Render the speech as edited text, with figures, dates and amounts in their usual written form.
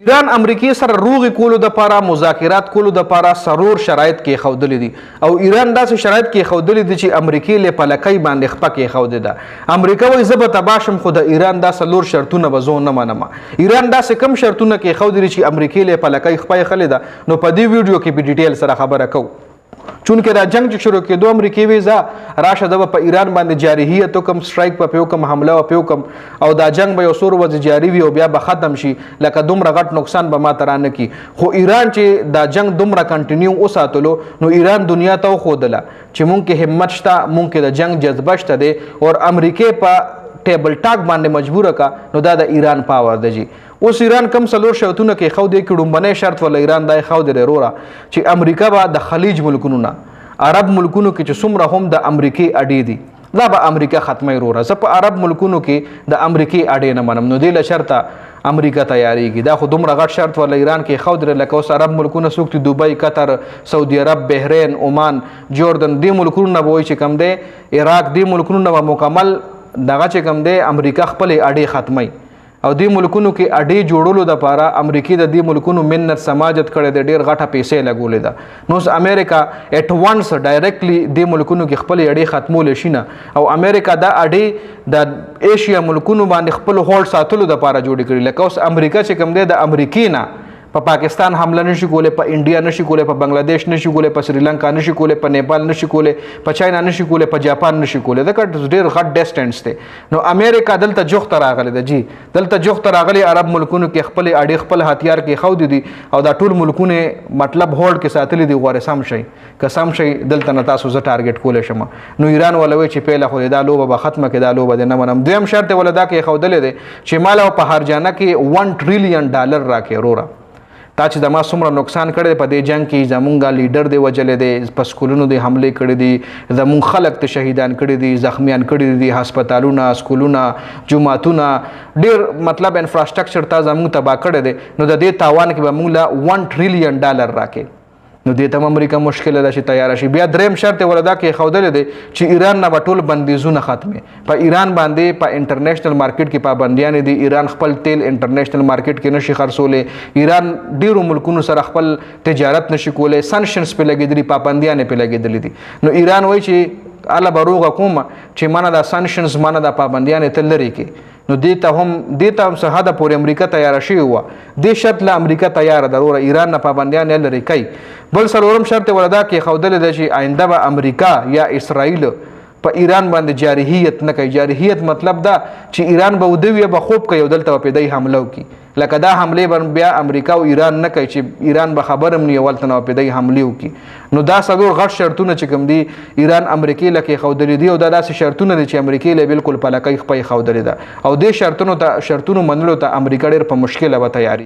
ایران امریکای سره روغې کولو دپاره مذاکرات کولو دپاره سرور شرایط کېښودلي دي او ایران داسې شرایط کېښودلي دي چې امریکې له پلکۍ باندې خپه کېښودې ده. امریکا وایي زه به تباه شم خو د ایران دا څلور شرطونه به زه نه منم. ایران داسې کم شرطونه کېښودلي چې امریکې له پلکۍ خپه یې ده. نو په دې ویډیو کې په ډیټیل سره خبره کوو. چونکې دا جنگ چې شروع کېدو امریکې وایي زه راشه زه به په ایران باندې جارحیت وکړم، سټرایک به پرې وکړم، حمله به پرې وکړم او دا جنگ به یو څو ورځې جاري وي او بیا به ختم شي، لکه دومره غټ نقصان به ماته رانه کړي. خو ایران چې دا جنگ دومره کنټینیو وساتلو نو ایران دنیا ته وښودله چې مونږ کې همت شته، مونږ کې د جنگ جذبه شته دی او امریکې په ټیبل ټاک باندې مجبوره کا. نو دا د ایران پاور دی جی. اوس ایران کم څلور شرطونه کېښودې کې ډومبنی شرط ولا ایران دا یې ښودی دی وروره چې امریکا به د خلیج ملکونو نه عرب ملکونو کې چې څومره هم د امریکې اډې دي دا به امریکا ختموي وروره. زه په عرب ملکونو کې د امریکې اډې نه منم. نو دې له شرطه امریکا تیاریږي. دا خو دومره غټ شرط ولا ایران کې ښودی دی. لکه اوس عرب ملکونه څوک دي؟ دوبۍ، قطر، سعودي عرب، بحرین، عمان، جوردن، دې ملکونو نه به وایي چې کم دی عراق، دې ملکونو نه به مکمل دغه چې کم دی امریکا خپلې اډې ختموي او دې ملکونو کې اډې جوړولو دپاره امریکې د دې ملکونو منت سماجت کړی دی، ډېر غټه پیسې لګولې ده. نو اوس امریکا ایټ وانس ډایرکټلی دې ملکونو کې خپلې اډې ختمولی شي نه او امریکا دا اډې د ایشیا ملکونو باندې خپل هولډ ساتلو دپاره جوړې کړي. لکه اوس امریکا چې کوم دی د امریکې نه په پاکستان حمله نشي کولی، په انډیا نشي کولی، په بنګلادیش نشي کولی، په سریلانکا نشي کولی، په نیپال نشي کولی، په چاینا نشي کولی، په جاپان نشي کولی. ځکه ډېر غټ ډسټنس دی. نو امریکا دلته جوخته راغلی ده جی، دلته جوخته راغلی عرب ملکونو کې خپلې اډې خپل هتیار کېښودي دي او دا ټول ملکونه مطلب هولډ کې ساتلي دي. غواړې سم شئ که سم شئ دلته نه تاسو زه ټارګېټ کولی شم. نو ایران ولا وایي چې پیله خو دا لوبه به ختمه کړي، دا لوبه دې نه منم. دویم شرط یې ولا دا کېښودلی دی چې ماله په هرجانه کې $1 ټریلیون راکړې وروره. تا چې زما څومره نقصان کړی په دې جنگ کې، زمونږ لیډر دی وجلی دی، په سکولونو دی حملې کړي دي، زمونږ خلک ته شهیدان کړي دي، زخمیان کړي دي، هسپتالونه، سکولونه، جوماتونه، ډېر مطلب انفراسټرکچر تا زمونږ تباه کړی دی. نو د دې تاوان کې به موږ له $1 ټریلیون راکړي. نو دې ته هم امریکا مشکله ده چې تیاره شي. بیا دریم شرط یې ولا دا کېښودلی دی چې ایران نه به ټول بندیزونه ختمې. په ایران باندې په انټرنیشنل مارکیټ کې پابندیانې دي. ایران خپل تیل انټرنیشنل مارکیټ کې نشي خرڅولی، ایران ډېرو ملکونو سره خپل تجارت نشي کولی، سنکشنز پې لګېدلي، پابندیانې پې لګېدلي دي. نو ایران وایي چې اله به روغه کوم چې مانه دا سنکشنز مانه دا پابندیانې ته لرې کړي. نو دې ته هم څه حده پورې امریکا تیاره شوې وه. دې شرط له امریکا تیاره ده وروره، ایران نه پابندیان یې لرې کوي. بل څلورم شرط یې ولا دا کېښودلی دی چې آینده به امریکا یا اسرائیل په ایران باندې جارحیت نه کوي. جارحیت مطلب دا چې ایران به وده وي به خوب کوي او دلته به پیدایي حمله وکړي. لکه دا حملې به بیا امریکا او ایران نه کوي چې ایران به خبر هم نه وي ولته نه به پیدایي حملې وکړي. نو دا څلور غټ شرطونه چې کوم دي ایران امریکې له کېښودلي دي او دا داسې شرطونه دي چې امریکې له بالکل پلکۍ خپه یې ښودلې ده او دې شرطونو منلو ته امریکا ډېر په مشکله به تیاري.